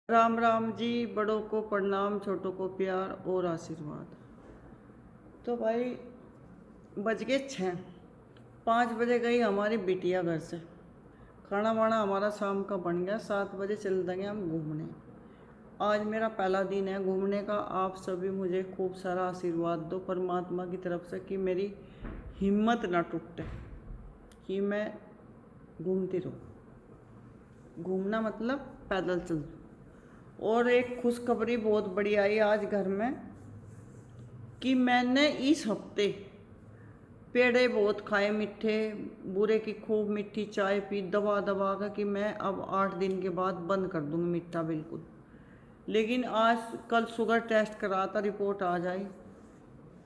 राम राम जी। बड़ों को प्रणाम, छोटों को प्यार और आशीर्वाद। तो भाई बज गए 6। 5 बजे गई हमारी बिटिया घर से। खाना वाना हमारा शाम का बन गया। 7 बजे चल देंगे हम घूमने। आज मेरा पहला दिन है घूमने का। आप सभी मुझे खूब सारा आशीर्वाद दो परमात्मा की तरफ से कि मेरी हिम्मत ना टूटे, कि मैं घूमती रहूँ। घूमना मतलब पैदल चल। और एक खुशखबरी बहुत बड़ी आई आज घर में कि मैंने इस हफ्ते पेड़े बहुत खाए मीठे, बुरे की खूब मीठी चाय पी दबा दबा कर कि मैं अब 8 दिन के बाद बंद कर दूंगी मीठा बिल्कुल। लेकिन आज कल शुगर टेस्ट करा था, रिपोर्ट आ जाए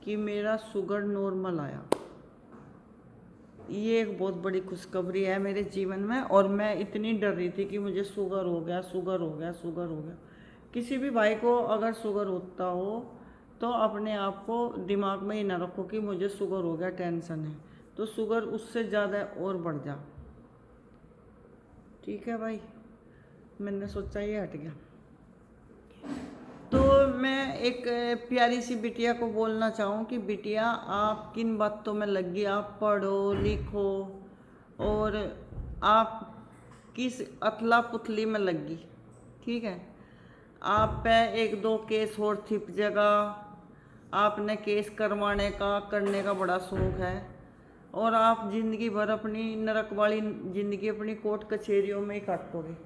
कि मेरा शुगर नॉर्मल आया। ये एक बहुत बड़ी खुशखबरी है मेरे जीवन में। और मैं इतनी डर रही थी कि मुझे शुगर हो गया, शुगर हो गया, शुगर हो गया। किसी भी भाई को अगर शुगर होता हो तो अपने आप को दिमाग में ही ना रखो कि मुझे शुगर हो गया, टेंशन है। तो शुगर उससे ज़्यादा और बढ़ जा। ठीक है भाई, मैंने सोचा ये हट गया। तो मैं एक प्यारी सी बिटिया को बोलना चाहूँ कि बिटिया आप किन बातों में लगी, आप पढ़ो लिखो। और आप किस अथला पुथली में लगी, ठीक है। आप पे एक दो केस और छिप जगह। आपने केस करवाने का करने का बड़ा शौक है। और आप जिंदगी भर अपनी नरक वाली जिंदगी अपनी कोर्ट कचहरियों में ही काटोगे।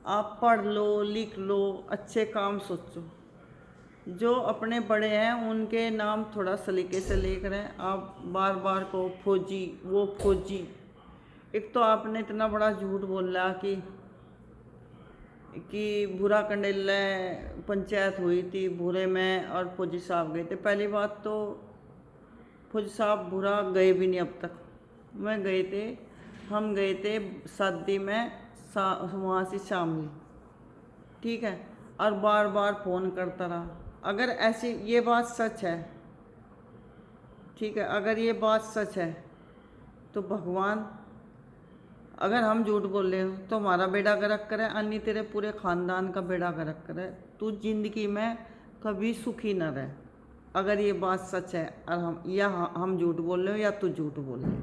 आप पढ़ लो लिख लो, अच्छे काम सोचो। जो अपने बड़े हैं उनके नाम थोड़ा सलीके से लेकर हैं। आप बार बार को फौजी वो फौजी। एक तो आपने इतना बड़ा झूठ बोला कि भूरा कंडेल पंचायत हुई थी भूरे में और फौजी साहब गए थे। पहली बात तो फौजी साहब भूरा गए भी नहीं अब तक। मैं गए थे, हम गए थे शादी में वहाँ से शामिल, ठीक है। और बार बार फ़ोन करता रहा। अगर ऐसी ये बात सच है, ठीक है, अगर ये बात सच है तो भगवान, अगर हम झूठ बोल रहे हो तो हमारा बेड़ा गर्क करे, अन्य तेरे पूरे ख़ानदान का बेड़ा गर्क करे। तू जिंदगी में कभी सुखी न रहे। अगर ये बात सच है और हम झूठ बोल रहे हो या तू झूठ बोल रहे हो,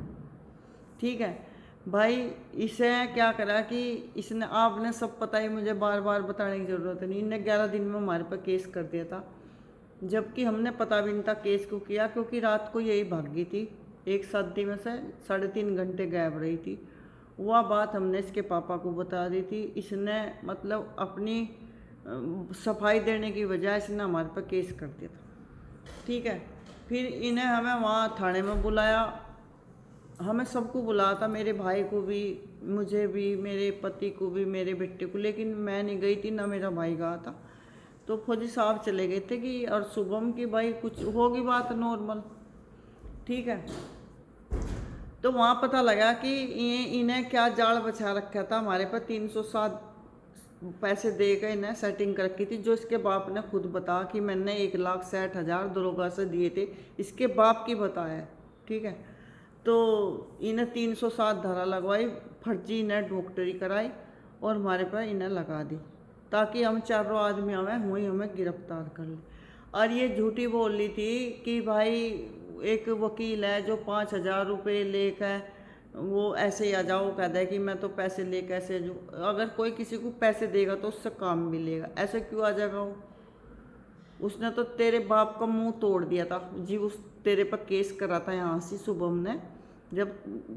ठीक है भाई। इसे क्या करा कि इसने, आपने सब पता ही, मुझे बार बार बताने की ज़रूरत नहीं। इनने 11 दिन में हमारे पर केस कर दिया था, जबकि हमने पता भी नहीं था केस क्यों किया। क्योंकि रात को यही भाग गई थी, एक शादी में से 3.5 घंटे गायब रही थी। वह बात हमने इसके पापा को बता दी थी। इसने मतलब अपनी सफाई देने की वजह इसने हमारे पर केस कर दिया था, ठीक है। फिर इन्हें हमें वहाँ थाने में बुलाया। हमें सबको बुलाया था, मेरे भाई को भी, मुझे भी, मेरे पति को भी, मेरे बेटे को। लेकिन मैं नहीं गई थी, ना मेरा भाई गया था। तो फौजी साहब चले गए थे कि और शुभम की भाई कुछ होगी बात नॉर्मल, ठीक है। तो वहाँ पता लगा कि ये इन्हें क्या जाल बचा रखा था हमारे पर। 307 पैसे दे के इन्हें सेटिंग कर रखी थी, जो इसके बाप ने खुद बताया कि मैंने 1,60,000 दरोगा से दिए थे। इसके बाप की बताया है, ठीक है। तो इन्हें 307 धारा लगवाई, फर्जी इन्हें डॉक्टरी कराई और हमारे पर इन्हें लगा दी, ताकि हम चारों आदमी हमें हुई हमें गिरफ्तार कर ले। और ये झूठी बोल रही थी कि भाई एक वकील है जो 5,000 रुपये लेकर वो ऐसे ही आ जाओ, कहता है कि मैं तो पैसे ले कैसे जो, अगर कोई किसी को पैसे देगा तो उससे काम मिलेगा, ऐसे क्यों आ जाएगा वो। उसने तो तेरे बाप का मुंह तोड़ दिया था जी। उस तेरे पर केस करा था यहाँ से शुभम ने। जब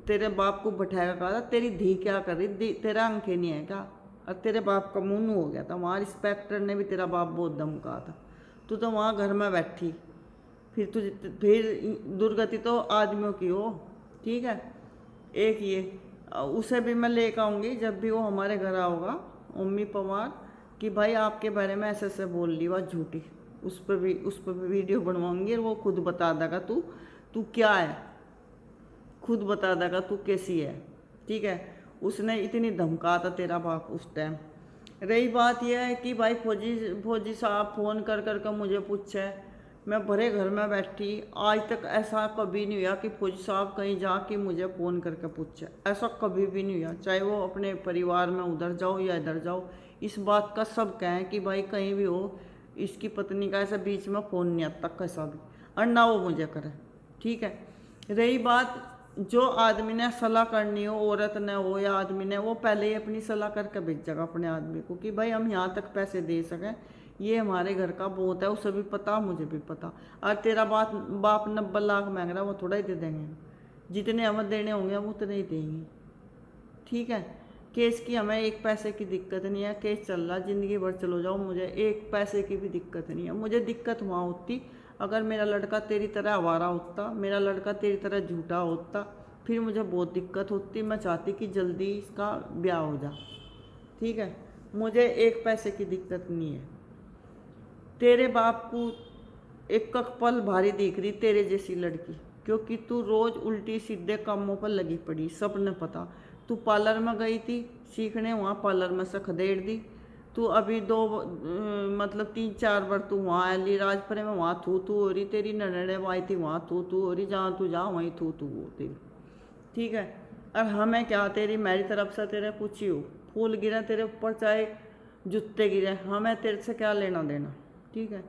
तेरे बाप को बैठाया कहा था तेरी धी क्या कर रही, तेरा अंके नहीं है क्या। और तेरे बाप का मुंह हो गया था वहाँ। इंस्पेक्टर ने भी तेरा बाप बहुत धमका था। तू तो वहाँ घर में बैठी। फिर दुर्गति तो आदमियों की हो, ठीक है। एक ये उसे भी मैं लेकर आऊँगी जब भी वो हमारे घर आओगा, उम्मी पवार, कि भाई आपके बारे में ऐसे ऐसे बोल ली बात झूठी। उस पर भी वीडियो बनवाऊंगी और वो खुद बता देगा तू तू क्या है, खुद बता देगा तू कैसी है, ठीक है। उसने इतनी धमका था तेरा बाप उस टाइम। रही बात यह है कि भाई फौजी साहब फ़ोन कर कर कर मुझे पूछे, मैं भरे घर में बैठी, आज तक ऐसा कभी नहीं हुआ कि फौजी साहब कहीं जा कि मुझे फ़ोन करके पूछे। ऐसा कभी भी नहीं हुआ, चाहे वो अपने परिवार में उधर जाओ या इधर जाओ। इस बात का सब कहें कि भाई कहीं भी हो इसकी पत्नी का ऐसा बीच में फ़ोन नहीं आता कैसा भी, और ना वो मुझे करे। ठीक है। रही बात जो आदमी ने सलाह करनी हो, औरत ने हो या आदमी ने, वो पहले ही अपनी सलाह करके भेजेगा अपने आदमी को कि भाई हम यहाँ तक पैसे दे सकें, ये हमारे घर का बहुत है, उसे भी पता मुझे भी पता। और तेरा बाप 90 लाख मांग रहा है, वो थोड़ा ही दे देंगे, जितने हमें देने होंगे हम उतने ही देंगे। ठीक है। केस की हमें एक पैसे की दिक्कत नहीं है, केस चल रहा ज़िंदगी भर चलो जाओ, मुझे एक पैसे की भी दिक्कत नहीं है। मुझे दिक्कत वहाँ होती अगर मेरा लड़का तेरी तरह आवारा होता, मेरा लड़का तेरी तरह झूठा होता, फिर मुझे बहुत दिक्कत होती। मैं चाहती कि जल्दी इसका ब्याह हो जा। ठीक है। मुझे एक पैसे की दिक्कत नहीं है। तेरे बाप को एक पल भारी दिख रही तेरे जैसी लड़की, क्योंकि तू रोज उल्टी सीधे कामों पर लगी पड़ी, सबने पता। तू पार्लर में गई थी सीखने, वहाँ पार्लर में से खदेड़ दी। तू अभी मतलब 3-4 बार तू वहाँ अलीराजपुरे में वहाँ थू हो रही, तेरी ननड़े आई थी वहाँ थू हो रही, जहाँ तू जा वहीं थू हो तेरी। ठीक है। और हमें क्या, तेरी मेरी तरफ से तेरे कुछ ही हो, फूल गिरे तेरे ऊपर चाहे जूते गिरे, हमें तेरे से क्या लेना देना। ठीक है।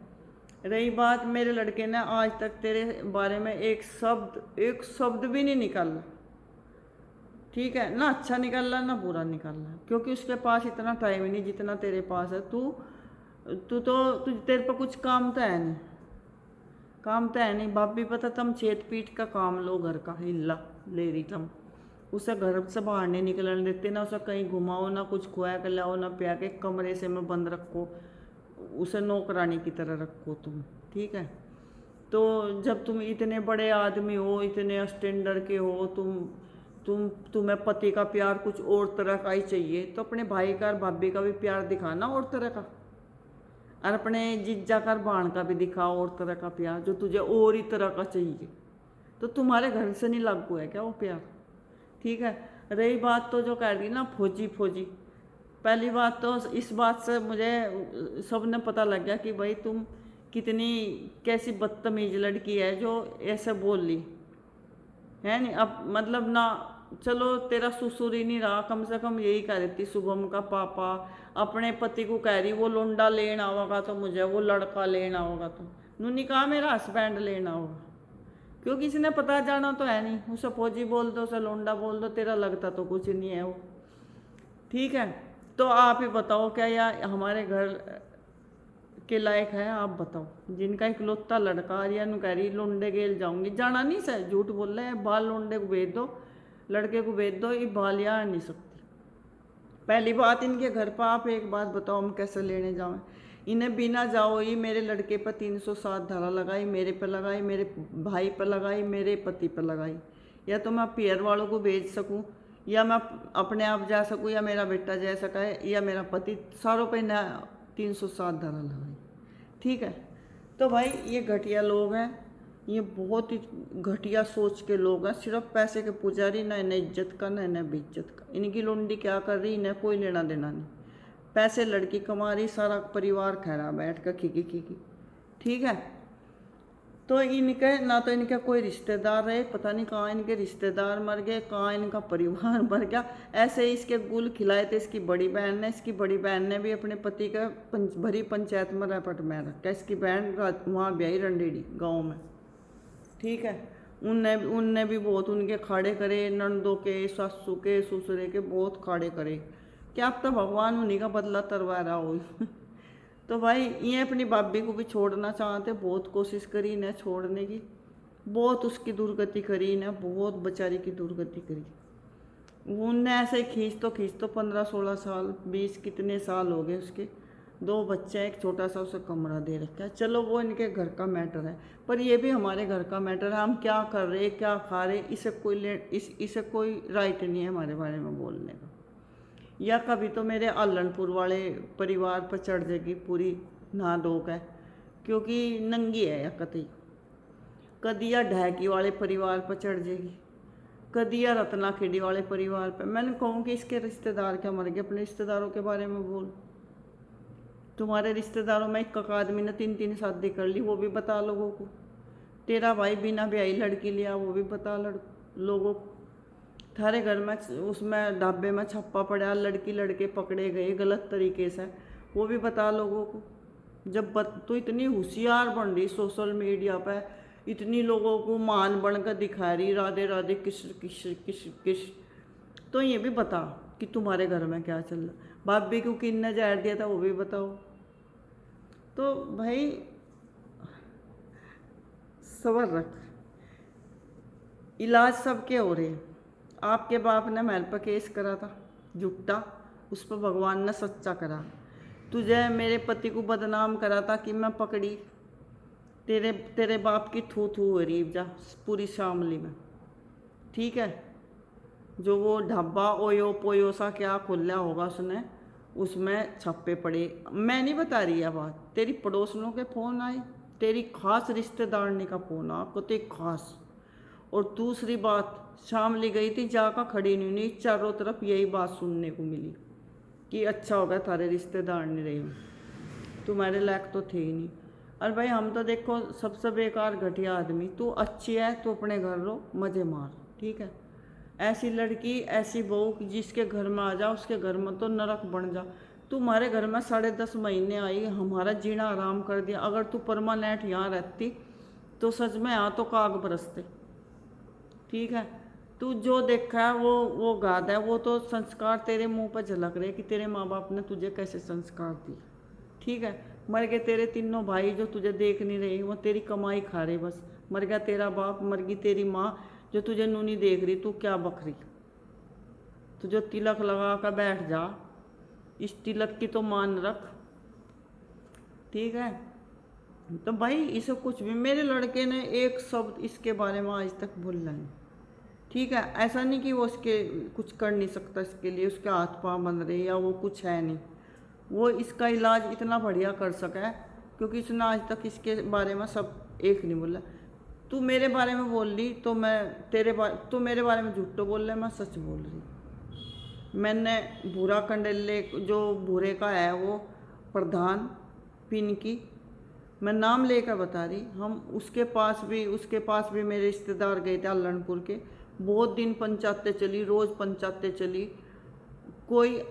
रही बात, मेरे लड़के ने आज तक तेरे बारे में एक शब्द भी नहीं निकाला। ठीक है ना, अच्छा निकल रहा ना बुरा निकल रहा, क्योंकि उसके पास इतना टाइम ही नहीं जितना तेरे पास है। तेरे पर कुछ काम तो है नहीं, काम तो है नहीं। भाभी पता तुम छेद पीट का काम लो, घर का हिल्ला ले रही तुम, उसे घर से बाहर नहीं निकलने देते, ना उसे कहीं घुमाओ, ना कुछ खुआ के लाओ, ना प्या के कमरे से में बंद रखो, उसे नौकरानी की तरह रखो तुम। ठीक है। तो जब तुम इतने बड़े आदमी हो, इतने स्टैंडर्ड के हो, तुम्हें पति का प्यार कुछ और तरह का ही चाहिए, तो अपने भाई का और भाभी का भी प्यार दिखाना और तरह का, और अपने जीजा का बाण का भी दिखाओ और तरह का प्यार, जो तुझे और ही तरह का चाहिए। तो तुम्हारे घर से नहीं लागू है क्या वो प्यार? ठीक है। रही बात तो जो कह रही ना फौजी फौजी, पहली बात तो इस बात से मुझे सबने पता लग गया कि भाई तुम कितनी कैसी बदतमीज लड़की है जो ऐसे बोल ली है। नहीं अब मतलब ना, चलो तेरा ससुर ही नहीं रहा, कम से कम यही कह रही थी शुभम का पापा अपने पति को कह रही वो लोंडा लेना होगा तो मुझे वो लड़का लेना होगा, तो उन्होंने कहा मेरा हस्बैंड लेना होगा, क्योंकि इसने पता जाना तो है नहीं। उसे फौजी बोल दो, उसे लोंडा बोल दो, तेरा लगता तो कुछ नहीं है वो। ठीक है। तो आप ही बताओ क्या यार हमारे घर के लायक है? आप बताओ। जिनका इकलौता लड़का या नु कह रही लोंडे गेल जाऊंगी, जाना नहीं सर, झूठ बोल रहे हैं। बाल लोंडे को भेज दो, लड़के को भेज दो, ये बाल यहाँ नहीं सकती। पहली बात इनके घर पर आप एक बात बताओ, हम कैसे लेने जाएं? इन्हें बिना जाओ ही मेरे लड़के पर 307 धारा लगाई, मेरे पर लगाई, मेरे भाई पर लगाई, मेरे पति पर लगाई। या तो मैं पीयर वालों को भेज सकूं, या मैं अपने आप जा सकूं, या मेरा बेटा जा सका है, या मेरा पति, सारों पे ना 307 धारा लगाई। ठीक है। तो भाई ये घटिया लोग हैं, ये बहुत ही घटिया सोच के लोग हैं, सिर्फ पैसे के पुजारी, ना इन्हें इज्जत का ना इन्हें बेइज्जत का। इनकी लोंडी क्या कर रही, इन्हें कोई लेना देना नहीं। पैसे लड़की कमा रही, सारा परिवार खा रहा बैठ कर खीकी खीकी। ठीक है। तो इनके ना तो इनके कोई रिश्तेदार रहे, पता नहीं कहाँ इनके रिश्तेदार मर गए, कहाँ इनका परिवार मर गया। ऐसे ही इसके गुल खिलाए थे इसकी बड़ी बहन ने। इसकी बड़ी बहन ने भी अपने पति का भरी पंचायत में रैपट में रखा। इसकी बहन वहाँ ब्याही रंडेड़ी गाँव में। ठीक है। उनने भी बहुत उनके खाड़े करे, नंदों के, सासू के, ससुरे के बहुत खाड़े करे। क्या अब तो भगवान उन्हीं का बदला तरवा रहा हो। तो भाई ये अपनी भाभी को भी छोड़ना चाहते, बहुत कोशिश करी इन्हें छोड़ने की, बहुत उसकी दुर्गति करी इन्हें, बहुत बेचारी की दुर्गति करी। उनने ऐसे खींच तो 15-16 साल 20 कितने साल हो गए उसके, 2 बच्चे, एक छोटा सा उसे कमरा दे रखा है। चलो वो इनके घर का मैटर है, पर ये भी हमारे घर का मैटर है। हम क्या कर रहे, क्या खा रहे, इसे कोई राइट नहीं है हमारे बारे में बोलने का। या कभी तो मेरे आलनपुर वाले परिवार पर चढ़ जाएगी पूरी नहा धो है, क्योंकि नंगी है या कदी या ढहकी वाले परिवार पर चढ़ जाएगी, कदी या रत्नाखेड़ी वाले परिवार पर। मैंने कहूँ कि इसके रिश्तेदार क्या मर गए, अपने रिश्तेदारों के बारे में बोल। तुम्हारे रिश्तेदारों में एक आदमी ने 3-3 शादी कर ली, वो भी बता लोगों को। तेरा भाई बिना ब्याही लड़की लिया, वो भी बता लोगों को। थारे घर में उसमें ढाबे में छप्पा पड़ा, लड़की लड़के पकड़े गए गलत तरीके से, वो भी बता लोगों को। जब तो इतनी होशियार बन रही सोशल मीडिया पे, इतनी लोगों को मान बनकर दिखा रही राधे राधे कृष्ण कृष्ण कृष्ण कृष्ण, तो ये भी बता कि तुम्हारे घर में क्या चल रहा, भाभी को किन्ने जहर दिया था वो भी बताओ। तो भाई सबर रख, इलाज सबके हो रहे। आपके बाप ने मेरे पर केस करा था झूठा, उस पर भगवान ने सच्चा करा। तुझे मेरे पति को बदनाम करा था कि मैं पकड़ी, तेरे बाप की थू थू हो रही जा पूरी शामली में, ठीक है। जो वो ढाबा ओयो पोयो सा क्या खोला होगा उसने, उसमें छप्पे पड़े। मैं नहीं बता रही है बात, तेरी पड़ोसनों के फ़ोन आए, तेरी खास रिश्तेदारनी का फ़ोन आ को ते खास। और दूसरी बात, शामली गई थी जाकर खड़ी नहीं, चारों तरफ यही बात सुनने को मिली कि अच्छा होगा थारे रिश्तेदार नहीं रहे, तुम्हारे लायक तो थे ही नहीं। और भाई हम तो देखो सबसे बेकार घटिया आदमी, तू अच्छी है तो अपने घर रो मज़े मार, ठीक है। ऐसी लड़की ऐसी बहू जिसके घर में आ जा उसके घर में तो नरक बन जा। तुम्हारे घर में 10.5 महीने आई, हमारा जीना आराम कर दिया। अगर तू परमानेंट यहाँ रहती तो सच में यहाँ तो काग बरसते, ठीक है। तू जो देखा है वो गाद है, वो तो संस्कार तेरे मुंह पर झलक रहे कि तेरे माँ बाप ने तुझे कैसे संस्कार दिए, ठीक है। मर गए तेरे तीनों भाई जो तुझे देख नहीं रहे, वो तेरी कमाई खा रहे बस। मर गया तेरा बाप, मर गई तेरी माँ जो तुझे नूनी देख रही, तू क्या बकरी। तुझे तिलक लगा कर बैठ जा, इस तिलक की तो मान रख, ठीक है। तो भाई इसे कुछ भी, मेरे लड़के ने एक शब्द इसके बारे में आज तक बोला नहीं, ठीक है। ऐसा नहीं कि वो उसके कुछ कर नहीं सकता, इसके लिए उसके हाथ पाँव बन रहे या वो कुछ है नहीं, वो इसका इलाज इतना बढ़िया कर सका है क्योंकि इसने आज तक इसके बारे में सब एक नहीं बोला। तू मेरे बारे में बोल रही तो मैं तू मेरे बारे में झूठ बोल रहा है, मैं सच बोल रही। मैंने भूरा कंडेले जो भूरे का है वो प्रधान पिन की, मैं नाम लेकर बता रही, हम उसके पास भी मेरे रिश्तेदार गए थे अल्लनपुर के। बहुत दिन पंचायतें चली, रोज़ पंचायतें चली, कोई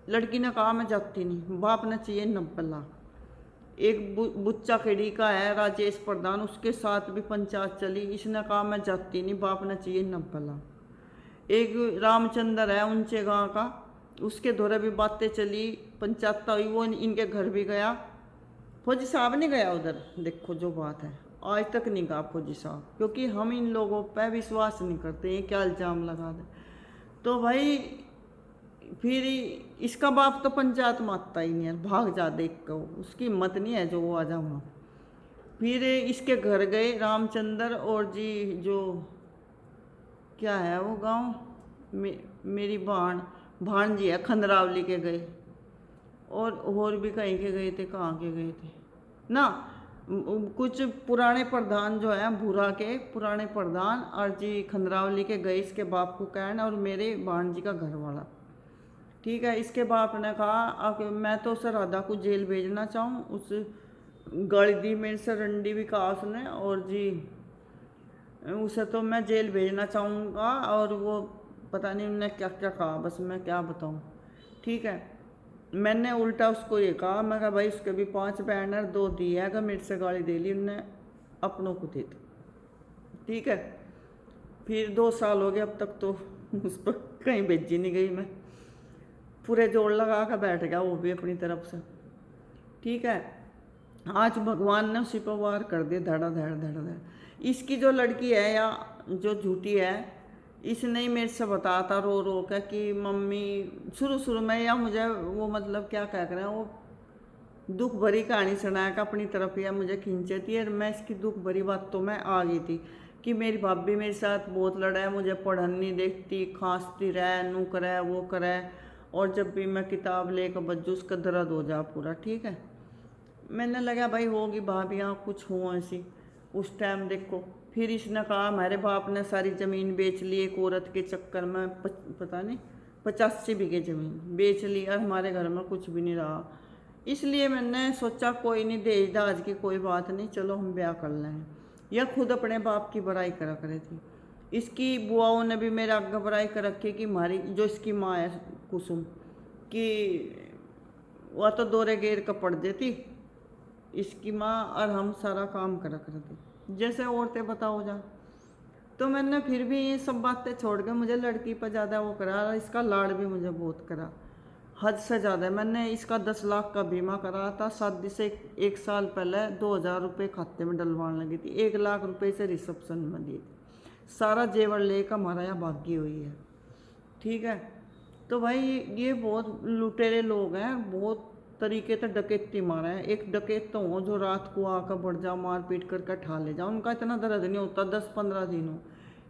लड़की ने कहा मैं जाती नहीं, बाप ने चाहिए 90 लाख। एक बुच्चा खेड़ी का है राजेश प्रधान, उसके साथ भी पंचायत चली, इसने कहा मैं जाती नहीं, बाप ने चाहिए 90 लाख। एक रामचंद्र है ऊंचे गांव का, उसके दौरे भी बातें चली, पंचायत हुई, वो इनके घर भी गया। फौजी साहब नहीं गया उधर, देखो जो बात है, आज तक नहीं गया फौजी साहब, क्योंकि हम इन लोगों पर विश्वास नहीं करते, ये क्या इल्ज़ाम लगा दे। तो भाई फिर इसका बाप तो पंचायत मानता ही नहीं है, भाग जा देख कर, उसकी हिम्मत नहीं है जो वो आ जा वहाँ। फिर इसके घर गए रामचंद्र और जी जो क्या है वो गांव, मेरी भाणजी है खंदरावली के गए, और भी कहीं के गए थे, कहाँ के गए थे ना, कुछ पुराने प्रधान जो है भूरा के पुराने प्रधान और जी खंदरावली के गए इसके बाप को कहना, और मेरे भाणजी का घर वाला, ठीक है। इसके बाप ने कहा अब मैं तो उस राधा को जेल भेजना चाहूँ, उस गाली दी मेरे से रंडी भी कहा उसने, और जी उसे तो मैं जेल भेजना चाहूँगा, और वो पता नहीं उन्होंने क्या क्या कहा, बस मैं क्या बताऊँ, ठीक है। मैंने उल्टा उसको ये कहा, मैं कहा भाई उसके भी 5 बैनर 2 दिए है, अगर मेरे से गाली दे ली उनने अपनों को दे दो, ठीक है। फिर 2 साल हो गए अब तक तो उस पर कहीं भेजी नहीं गई, मैं पूरे जोड़ लगा कर बैठ गया वो भी अपनी तरफ से, ठीक है। आज भगवान ने उसी पर वार कर दिया, धड़ा धड़ धड़ धड़। इसकी जो लड़की है या जो झूठी है, इसने ही मेरे से बताया था रो रो कर कि मम्मी शुरू में, या मुझे वो मतलब क्या कह रहे हैं, वो दुख भरी कहानी सुनाया कर अपनी तरफ या मुझे खींचे थी। और मैं इसकी दुख भरी बात तो मैं आ गई थी कि मेरी भाभी मेरे साथ बहुत लड़ा है, मुझे पढ़न नहीं देखती, खांसती रहे, नू करे वो करे, और जब भी मैं किताब लेकर बज्जू उसका दर्द हो जा पूरा, ठीक है। मैंने लगा भाई होगी भाभियाँ कुछ हो ऐसी। उस टाइम देखो फिर इसने कहा हमारे बाप ने सारी ज़मीन बेच ली एक औरत के चक्कर में, पता नहीं 85 बीघे ज़मीन बेच ली, और हमारे घर में कुछ भी नहीं रहा। इसलिए मैंने सोचा कोई नहीं, दहेज दाज की कोई बात नहीं, चलो हम ब्याह कर लें। यह खुद अपने बाप की बड़ाई करा करे थी। इसकी बुआओं ने भी मेरा घबराई कर रखी कि हमारी जो इसकी माँ है कुसुम कि वह तो दौरे गेर का पड़ जाती इसकी माँ, और हम सारा काम करा करते जैसे औरतें बताओ जा। तो मैंने फिर भी ये सब बातें छोड़ के मुझे लड़की पर ज़्यादा वो करा, और इसका लाड़ भी मुझे बहुत करा, हद से ज़्यादा। मैंने इसका 10 लाख का बीमा करा था शादी से एक साल पहले। 2,000 रुपये खाते में डलवाने लगी थी, 1 लाख रुपये से रिसेप्शन में दिए थे, सारा जेवर लेकर हमारा यहाँ भागी हुई है। ठीक है, तो भाई ये बहुत लुटेरे लोग हैं, बहुत तरीके से डकैती मारा है। एक डकैत तो हो जो रात को आकर बढ़ जाओ, मार पीट करके ठा ले जाओ, उनका इतना दर्द नहीं होता 10-15 दिन हो।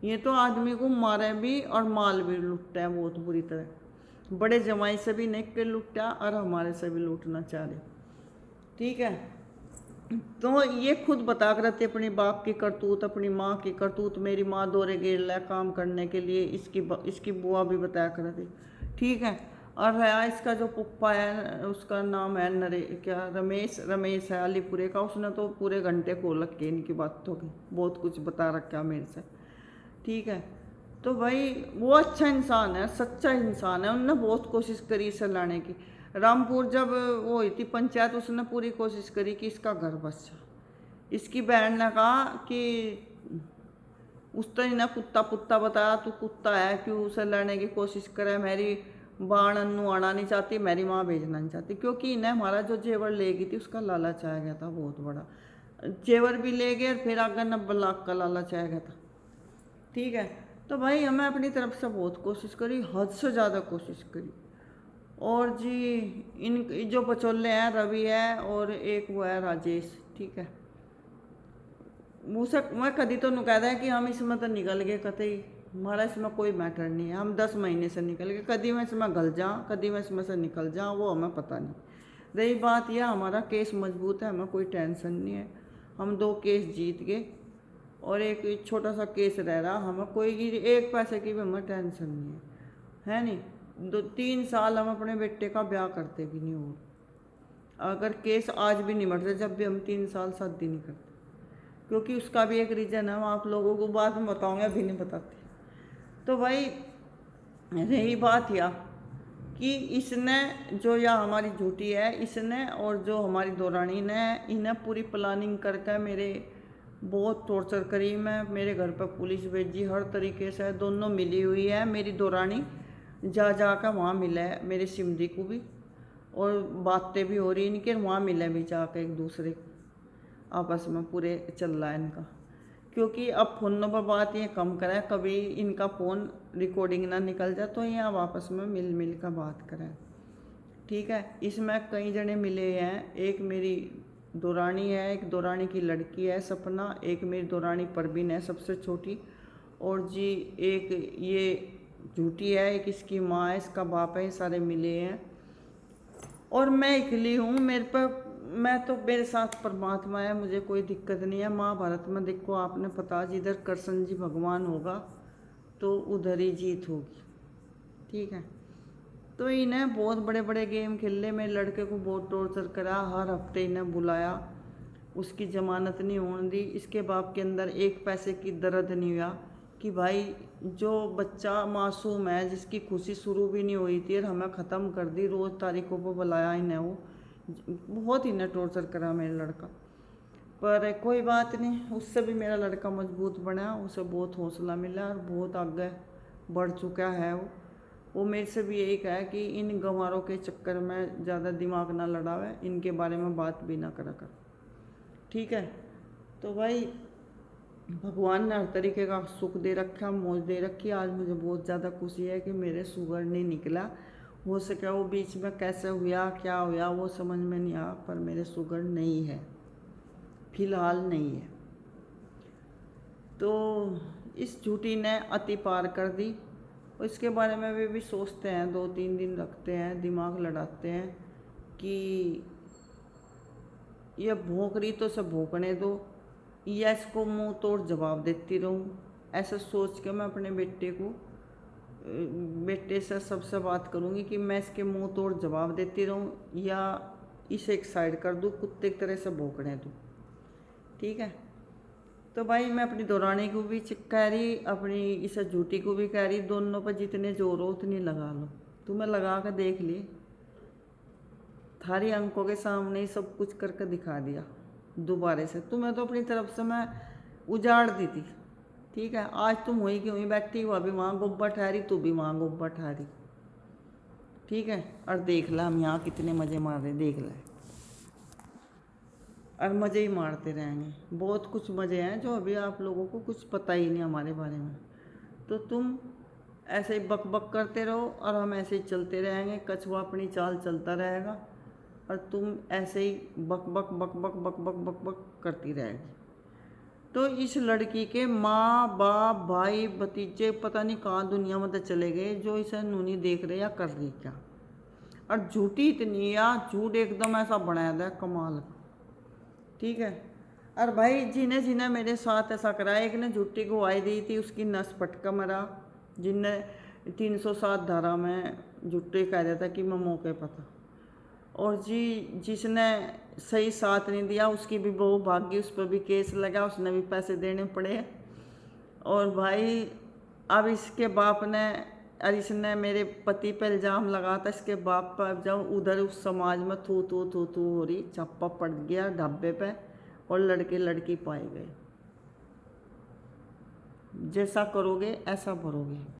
ये तो आदमी को मारे भी और माल भी लुटते हैं बहुत बुरी तरह। बड़े जमाई से भी निक के लुटा और हमारे से भी लूटना चाह रहे। ठीक है, तो ये खुद बता कर रहते अपनी बाप की करतूत, अपनी माँ की करतूत। मेरी माँ दौरे गेर ला काम करने के लिए, इसकी बुआ भी बताया कर थी। ठीक है, और रहा इसका जो पुप्पा है उसका नाम है रमेश है अलीपुरे का। उसने तो पूरे घंटे को लग के इनकी बातों की बहुत कुछ बता रखा मेरे से। ठीक है, तो भाई वो अच्छा इंसान है, सच्चा इंसान है। उनने बहुत कोशिश करी इसे लाने की। रामपुर जब वो हुई थी पंचायत, उसने पूरी कोशिश करी कि इसका घर बस जाए। इसकी बहन ने कहा कि उस तो इन्हें कुत्ता पुत्ता बताया, तू कुत्ता है क्यों उसे लड़ने की कोशिश करे। मेरी बाण अन्नू आना नहीं चाहती, मेरी माँ भेजना नहीं चाहती, क्योंकि इन्हें हमारा जो जेवर ले गई थी उसका लालच आया गया था बहुत बड़ा। जेवर भी ले गए, फिर आगे 90 लाख का लालच आया गया था। ठीक है, तो भाई हमें अपनी तरफ से बहुत कोशिश करी, हद से ज़्यादा कोशिश करी। और जी इन जो बचोले हैं रवि है और एक वो है राजेश। ठीक है, मुझसे मैं कभी तो कहता है कि हम इसमें तो निकल गए, कतई हमारा इसमें कोई मैटर नहीं है, हम 10 महीने से निकल गए। कभी मैं इसमें गल जाऊँ, कभी मैं इसमें से निकल जाऊँ, वो हमें पता नहीं। रही बात यह, हमारा केस मजबूत है, हमें कोई टेंशन नहीं है। हम 2 केस जीत गए और एक छोटा सा केस रह रहा, हमें कोई एक पैसे की भी हमें टेंशन नहीं है नहीं। 2-3 साल हम अपने बेटे का ब्याह करते भी नहीं हो, अगर केस आज भी नहीं मरते जब भी हम 3 साल शादी नहीं करते, क्योंकि उसका भी एक रीज़न है, हम आप लोगों को बाद में बताऊंगे, अभी नहीं बताते। तो भाई रही बात यह कि इसने जो या हमारी झूठी है, इसने और जो हमारी दौरानी ने इन्हें पूरी प्लानिंग करके मेरे बहुत टॉर्चर करी। मैं मेरे घर पर पुलिस भेजी, हर तरीके से दोनों मिली हुई है। मेरी दौरानी जा जा कर वहाँ मिला है मेरे सिमधी को भी, और बातें भी हो रही इनके, वहाँ मिले भी जाकर एक दूसरे आपस में पूरे चल रहा है इनका। क्योंकि अब फ़ोनों पर बात ये कम करें, कभी इनका फ़ोन रिकॉर्डिंग ना निकल जाए तो ये अब आपस में मिल कर बात करें। ठीक है, इसमें कई जने मिले हैं, एक मेरी दौरानी है, एक दौरानी की लड़की है सपना, एक मेरी दौरानी परवीन है सबसे छोटी, और जी एक ये झूठी है, एक इसकी माँ है, इसका बाप है, ये सारे मिले हैं। और मैं अकेली हूँ, मेरे पर मैं तो मेरे साथ परमात्मा है, मुझे कोई दिक्कत नहीं है। महाभारत में देखो आपने पता, जिधर कृष्ण जी भगवान होगा तो उधर ही जीत होगी। ठीक है, तो इन्हें बहुत बड़े बड़े गेम खेले, मेरे लड़के को बहुत टॉर्चर करा, हर हफ्ते इन्हें बुलाया, उसकी ज़मानत नहीं होने दी। इसके बाप के अंदर एक पैसे की दर्द नहीं हुआ कि भाई जो बच्चा मासूम है, जिसकी खुशी शुरू भी नहीं हुई थी और हमें ख़त्म कर दी, रोज़ तारीखों पर बुलाया इन्हें, वो बहुत इन्हें टॉर्चर करा मेरा लड़का। पर कोई बात नहीं, उससे भी मेरा लड़का मजबूत बना, उसे बहुत हौसला मिला और बहुत आगे बढ़ चुका है। वो मेरे से भी यही कहा कि इन गंवारों के चक्कर में ज़्यादा दिमाग ना लड़ावे, इनके बारे में बात भी ना करा कर। ठीक है, तो भाई भगवान ने हर तरीके का सुख दे रखा, मौज दे रखी। आज मुझे बहुत ज़्यादा खुशी है कि मेरे शुगर नहीं निकला। हो सके वो बीच में कैसे हुआ क्या हुआ वो समझ में नहीं आया, पर मेरे शुगर नहीं है, फिलहाल नहीं है। तो इस झूठी ने अति पार कर दी, और इसके बारे में वे भी सोचते हैं, 2-3 दिन रखते हैं, दिमाग लड़ाते हैं कि यह भौंक रही तो सब भौंकने दो, या इसको मुंह तोड़ जवाब देती रहूं। ऐसा सोच के मैं अपने बेटे से सबसे बात करूंगी कि मैं इसके मुंह तोड़ जवाब देती रहूं या इसे एक साइड कर दूं, कुत्ते की तरह से भौंकने दूं। ठीक है, तो भाई मैं अपनी दौरानी को भी कह रही, अपनी इस झूठी को भी कह रही, दोनों पर जितने जोर हो उतनी लगा लो। तुम्हें लगा कर देख ली, थारी अंकों के सामने ही सब कुछ करके दिखा दिया दोबारा से। तुम्हें तो अपनी तरफ से मैं उजाड़ दी थी, ठीक है। आज तुम हुई कि हुई बैठी, वो अभी वहाँ गुब्बा ठहरी, तू भी वहाँ गुब्बा ठहरी, ठीक है। और देख ला हम यहाँ कितने मज़े मार रहे, देख ला। और मज़े ही मारते रहेंगे, बहुत कुछ मज़े हैं जो अभी आप लोगों को कुछ पता ही नहीं हमारे बारे में। तो तुम ऐसे ही बक बक करते रहो और हम ऐसे ही चलते रहेंगे, कछुआ अपनी चाल चलता रहेगा और तुम ऐसे ही बक बक बक बक बक बक बक बक करती रहेगी। तो इस लड़की के माँ बाप भाई भतीजे पता नहीं कहाँ दुनिया में तो चले गए, जो इसे नूनी देख रहे या कर रही क्या। और झूठी इतनी, या झूठ एकदम ऐसा बनाया था कमाल, ठीक है। और भाई जिन्हें जिन्हें मेरे साथ ऐसा करा, एक ने झूठी गवाही दी थी, उसकी नस पटका मरा, जिनने 307 धारा में झूठे कह दिया था कि मैं मौके पर था। और जिसने सही साथ नहीं दिया उसकी भी बहू भाग गई, उस पर भी केस लगा, उसने भी पैसे देने पड़े। और भाई अब इसके बाप ने, और इसने मेरे पति पर इल्ज़ाम लगा था, इसके बाप पर जब उधर उस समाज में थू थू थू थू हो रही, छप्पा पड़ गया ढाबे पे और लड़के लड़की पाए गए। जैसा करोगे ऐसा भरोगे।